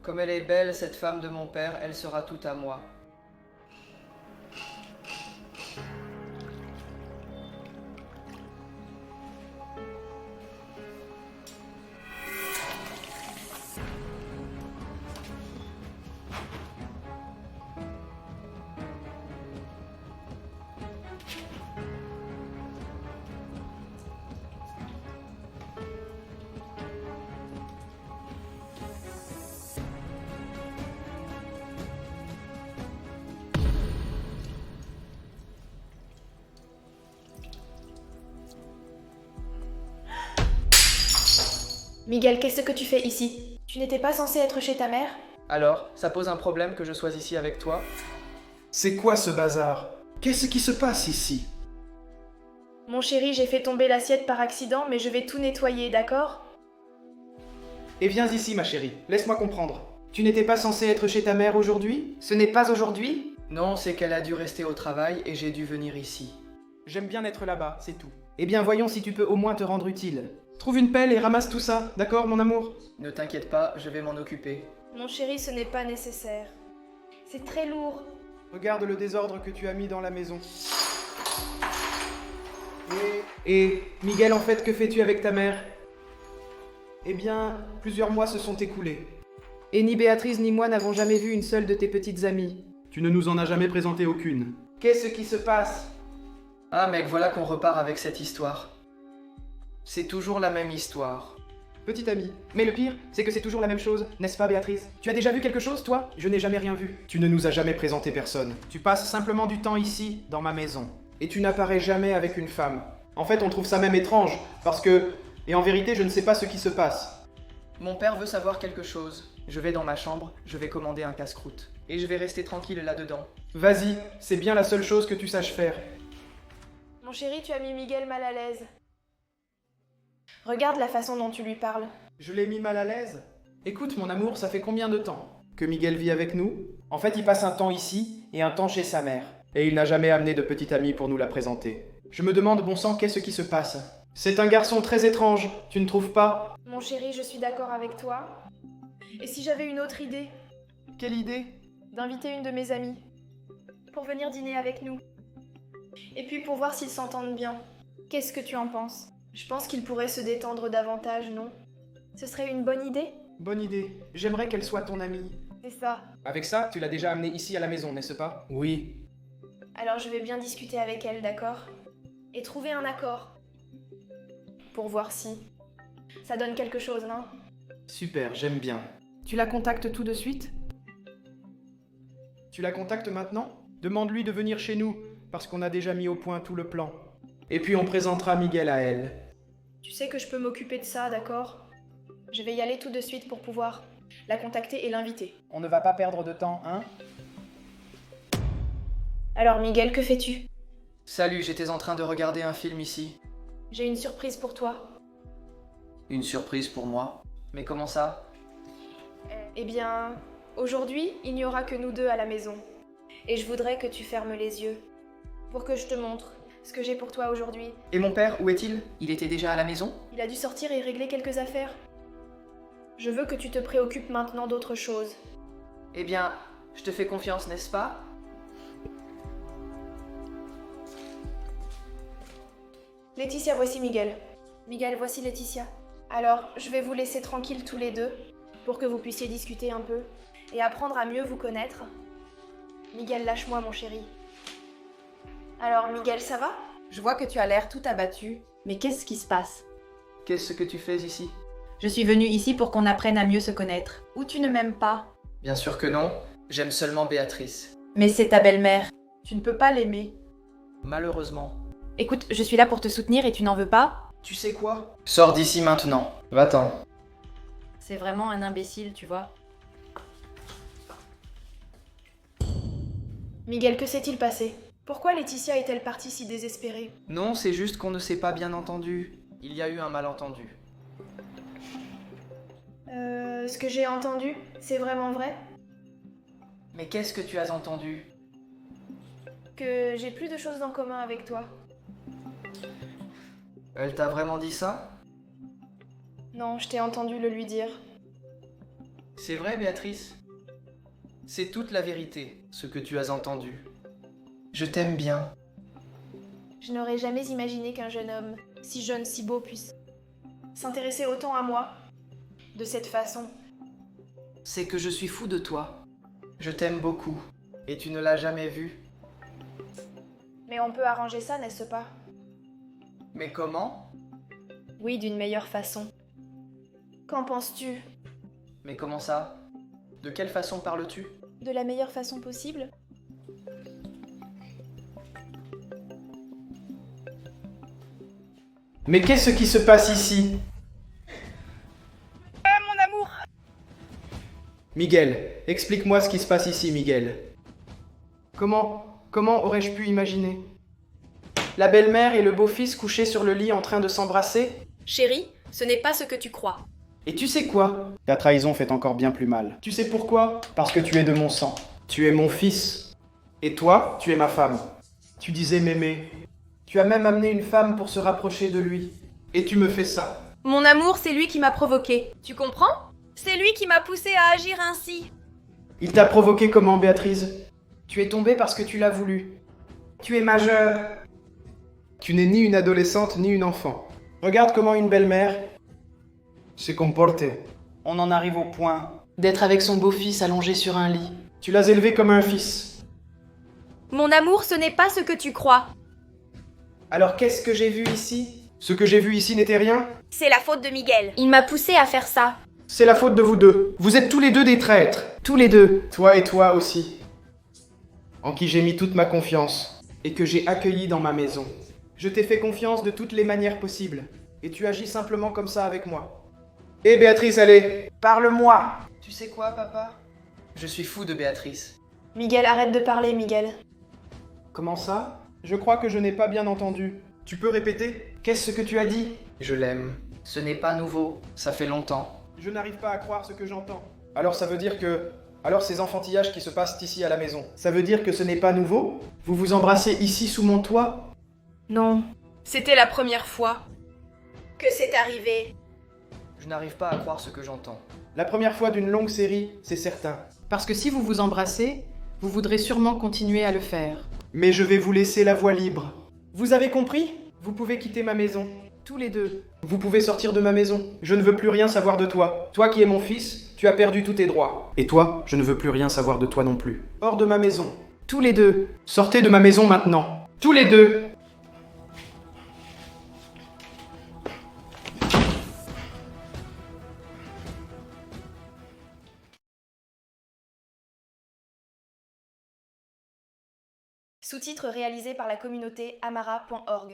Comme elle est belle, cette femme de mon père, elle sera toute à moi. Miguel, qu'est-ce que tu fais ici? Tu n'étais pas censé être chez ta mère? Alors, ça pose un problème que je sois ici avec toi? C'est quoi ce bazar? Qu'est-ce qui se passe ici? Mon chéri, j'ai fait tomber l'assiette par accident, mais je vais tout nettoyer, d'accord? Et viens ici, ma chérie, laisse-moi comprendre. Tu n'étais pas censé être chez ta mère aujourd'hui? Ce n'est pas aujourd'hui? Non, c'est qu'elle a dû rester au travail et j'ai dû venir ici. J'aime bien être là-bas, c'est tout. Eh bien, voyons si tu peux au moins te rendre utile. Trouve une pelle et ramasse tout ça, d'accord, mon amour? Ne t'inquiète pas, je vais m'en occuper. Mon chéri, ce n'est pas nécessaire. C'est très lourd. Regarde le désordre que tu as mis dans la maison. Et Miguel, en fait, que fais-tu avec ta mère? Eh bien, plusieurs mois se sont écoulés. Et ni Béatrice ni moi n'avons jamais vu une seule de tes petites amies. Tu ne nous en as jamais présenté aucune. Qu'est-ce qui se passe? Ah mec, voilà qu'on repart avec cette histoire. C'est toujours la même histoire. Petite amie. Mais le pire, c'est que c'est toujours la même chose, n'est-ce pas, Béatrice? Tu as déjà vu quelque chose, toi? Je n'ai jamais rien vu. Tu ne nous as jamais présenté personne. Tu passes simplement du temps ici, dans ma maison. Et tu n'apparais jamais avec une femme. En fait, on trouve ça même étrange, parce que... Et en vérité, je ne sais pas ce qui se passe. Mon père veut savoir quelque chose. Je vais dans ma chambre, je vais commander un casse-croûte. Et je vais rester tranquille là-dedans. Vas-y, c'est bien la seule chose que tu saches faire. Mon chéri, tu as mis Miguel mal à l'aise. Regarde la façon dont tu lui parles. Je l'ai mis mal à l'aise? Écoute, mon amour, ça fait combien de temps que Miguel vit avec nous? En fait, il passe un temps ici et un temps chez sa mère. Et il n'a jamais amené de petite amie pour nous la présenter. Je me demande, bon sang, qu'est-ce qui se passe? C'est un garçon très étrange, tu ne trouves pas? Mon chéri, je suis d'accord avec toi. Et si j'avais une autre idée? Quelle idée? D'inviter une de mes amies. Pour venir dîner avec nous. Et puis pour voir s'ils s'entendent bien. Qu'est-ce que tu en penses? Je pense qu'ils pourraient se détendre davantage, non? Ce serait une bonne idée? Bonne idée. J'aimerais qu'elle soit ton amie. C'est ça. Avec ça, tu l'as déjà amenée ici à la maison, n'est-ce pas? Oui. Alors je vais bien discuter avec elle, d'accord? Et trouver un accord. Pour voir si ça donne quelque chose, non? Super, j'aime bien. Tu la contactes tout de suite? Tu la contactes maintenant? Demande-lui de venir chez nous, parce qu'on a déjà mis au point tout le plan. Et puis on présentera Miguel à elle. Tu sais que je peux m'occuper de ça, d'accord? Je vais y aller tout de suite pour pouvoir la contacter et l'inviter. On ne va pas perdre de temps, hein? Alors Miguel, que fais-tu? Salut, j'étais en train de regarder un film ici. J'ai une surprise pour toi. Une surprise pour moi. Mais comment ça? Eh bien, aujourd'hui, il n'y aura que nous deux à la maison. Et je voudrais que tu fermes les yeux. Pour que je te montre ce que j'ai pour toi aujourd'hui. Et mon père, où est-il? Il était déjà à la maison? Il a dû sortir et régler quelques affaires. Je veux que tu te préoccupes maintenant d'autre chose. Eh bien, je te fais confiance, n'est-ce pas? Laetitia, voici Miguel. Miguel, voici Laetitia. Alors, je vais vous laisser tranquilles tous les deux, pour que vous puissiez discuter un peu, et apprendre à mieux vous connaître. Miguel, lâche-moi, mon chéri. Alors, Miguel, ça va? Je vois que tu as l'air tout abattu, mais qu'est-ce qui se passe? Qu'est-ce que tu fais ici? Je suis venue ici pour qu'on apprenne à mieux se connaître. Ou tu ne m'aimes pas? Bien sûr que non, j'aime seulement Béatrice. Mais c'est ta belle-mère. Tu ne peux pas l'aimer. Malheureusement. Écoute, je suis là pour te soutenir et tu n'en veux pas? Tu sais quoi? Sors d'ici maintenant. Va-t'en. C'est vraiment un imbécile, tu vois. Miguel, que s'est-il passé? Pourquoi Laetitia est-elle partie si désespérée? Non, c'est juste qu'on ne s'est pas bien entendu. Il y a eu un malentendu. Ce que j'ai entendu, c'est vraiment vrai? Mais qu'est-ce que tu as entendu? Que j'ai plus de choses en commun avec toi. Elle t'a vraiment dit ça? Non, je t'ai entendu le lui dire. C'est vrai, Béatrice? C'est toute la vérité, ce que tu as entendu. Je t'aime bien. Je n'aurais jamais imaginé qu'un jeune homme, si jeune, si beau, puisse s'intéresser autant à moi, de cette façon. C'est que je suis fou de toi. Je t'aime beaucoup. Et tu ne l'as jamais vu. Mais on peut arranger ça, n'est-ce pas? Mais comment? Oui, d'une meilleure façon. Qu'en penses-tu? Mais comment ça? De quelle façon parles-tu? De la meilleure façon possible? Mais qu'est-ce qui se passe ici? Mon amour! Miguel, explique-moi ce qui se passe ici, Miguel. Comment aurais-je pu imaginer? La belle-mère et le beau-fils couchés sur le lit en train de s'embrasser? Chérie, ce n'est pas ce que tu crois. Et tu sais quoi? Ta trahison fait encore bien plus mal. Tu sais pourquoi? Parce que tu es de mon sang. Tu es mon fils. Et toi, tu es ma femme. Tu disais m'aimer. Tu as même amené une femme pour se rapprocher de lui. Et tu me fais ça. Mon amour, c'est lui qui m'a provoqué. Tu comprends? C'est lui qui m'a poussé à agir ainsi. Il t'a provoqué comment, Béatrice? Tu es tombée parce que tu l'as voulu. Tu es majeure. Tu n'es ni une adolescente ni une enfant. Regarde comment une belle-mère se comporte. On en arrive au point d'être avec son beau-fils allongé sur un lit. Tu l'as élevé comme un fils. Mon amour, ce n'est pas ce que tu crois. Alors qu'est-ce que j'ai vu ici? Ce que j'ai vu ici n'était rien? C'est la faute de Miguel. Il m'a poussé à faire ça. C'est la faute de vous deux. Vous êtes tous les deux des traîtres. Tous les deux. Toi et toi aussi. En qui j'ai mis toute ma confiance. Et que j'ai accueilli dans ma maison. Je t'ai fait confiance de toutes les manières possibles. Et tu agis simplement comme ça avec moi. Hé Béatrice, allez, parle-moi. Tu sais quoi, papa? Je suis fou de Béatrice. Miguel, arrête de parler, Miguel. Comment ça? Je crois que je n'ai pas bien entendu. Tu peux répéter? Qu'est-ce que tu as dit? Je l'aime. Ce n'est pas nouveau, ça fait longtemps. Je n'arrive pas à croire ce que j'entends. Alors ça veut dire que... Alors ces enfantillages qui se passent ici à la maison, ça veut dire que ce n'est pas nouveau? Vous vous embrassez ici sous mon toit? Non. C'était la première fois. Que c'est arrivé? Je n'arrive pas à croire ce que j'entends. La première fois d'une longue série, c'est certain. Parce que si vous vous embrassez, vous voudrez sûrement continuer à le faire. Mais je vais vous laisser la voie libre. Vous avez compris? Vous pouvez quitter ma maison. Tous les deux. Vous pouvez sortir de ma maison. Je ne veux plus rien savoir de toi. Toi qui es mon fils, tu as perdu tous tes droits. Et toi, je ne veux plus rien savoir de toi non plus. Hors de ma maison. Tous les deux. Sortez de ma maison maintenant. Tous les deux. Sous-titres réalisés par la communauté amara.org.